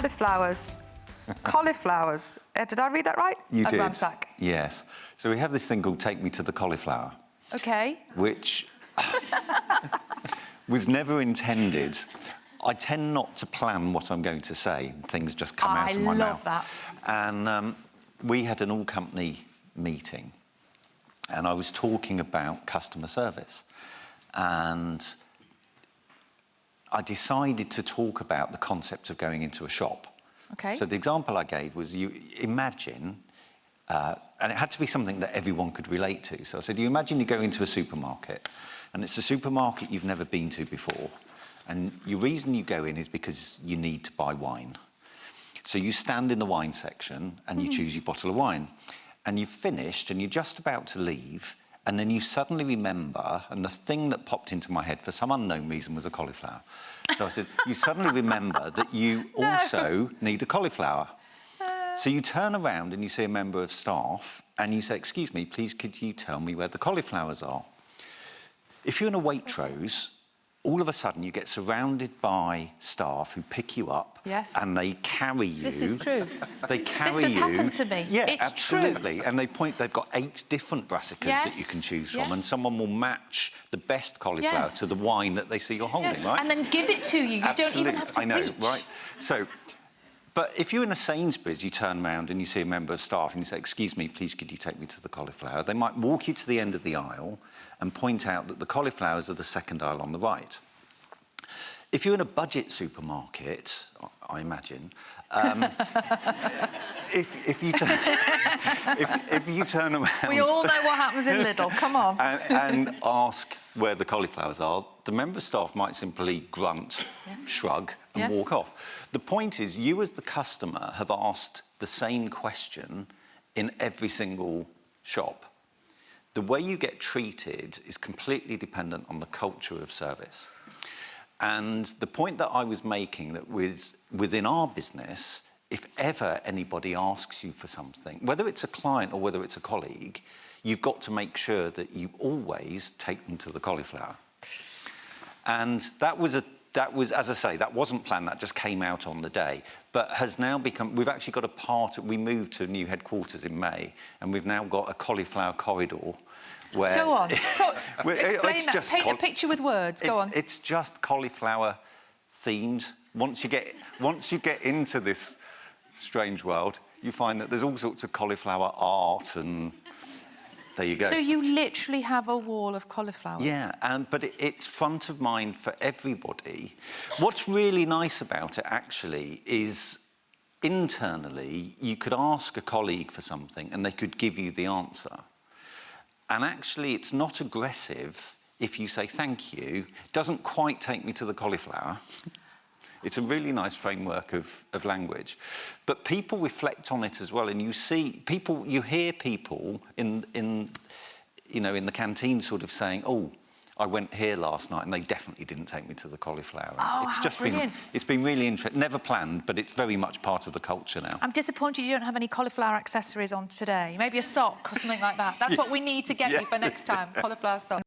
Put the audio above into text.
Cauliflowers. Cauliflowers. Did I read that right? You did. Ramsac. Yes. So we have this thing called Take Me to the Cauliflower. Okay. Which was never intended. I tend not to plan what I'm going to say. Things just come out of my mouth. I love that. And we had an all-company meeting, and I was talking about customer service. And I decided to talk about the concept of going into a shop. Okay. So the example I gave was, you imagine, and it had to be something that everyone could relate to. So I said, you imagine you go into a supermarket, and it's a supermarket you've never been to before. And the reason you go in is because you need to buy wine. So you stand in the wine section and you choose your bottle of wine. And you've finished and you're just about to leave, and then you suddenly remember, and the thing that popped into my head for some unknown reason was a cauliflower. So I said, you suddenly remember that you also need a cauliflower. So you turn around and you see a member of staff and you say, excuse me, please could you tell me where the cauliflowers are? If you're in a Waitrose, all of a sudden you get surrounded by staff who pick you up. Yes. And they carry you. This is true. They carry you. This has happened to me. Yeah, it's absolutely. True. And they've got 8 different brassicas that you can choose from, and someone will match the best cauliflower to the wine that they see you're holding, right? And then give it to you. You don't even have to I know, reach. right? So, but if you're in a Sainsbury's, you turn around and you see a member of staff and you say, excuse me, please could you take me to the cauliflower? They might walk you to the end of the aisle and point out that the cauliflowers are the second aisle on the right. If you're in a budget supermarket, I imagine, if you turn around... We all know what happens in Lidl, come on. and ask where the cauliflowers are, the member of staff might simply grunt, shrug, and walk off. The point is, you as the customer have asked the same question in every single shop. The way you get treated is completely dependent on the culture of service. And the point that I was making, that was within our business, if ever anybody asks you for something, whether it's a client or whether it's a colleague, you've got to make sure that you always take them to the cauliflower. And that was, as I say, that wasn't planned, that just came out on the day, but has now become, we've actually got we moved to a new headquarters in May, and we've now got a cauliflower corridor. Where go on, explain that, paint a picture with words, go on. It's just cauliflower themed. Once you get into this strange world, you find that there's all sorts of cauliflower art, and there you go. So you literally have a wall of cauliflowers? Yeah, but it's front of mind for everybody. What's really nice about it, actually, is internally, you could ask a colleague for something and they could give you the answer. And actually, it's not aggressive if you say thank you. It doesn't quite take me to the cauliflower. It's a really nice framework of language. But people reflect on it as well, and you see people, you hear people in the canteen sort of saying, oh, I went here last night and they definitely didn't take me to the cauliflower. Oh, it's just brilliant. It's been really interesting. Never planned, but it's very much part of the culture now. I'm disappointed you don't have any cauliflower accessories on today. Maybe a sock or something like that. That's what we need to get you for next time, cauliflower sock.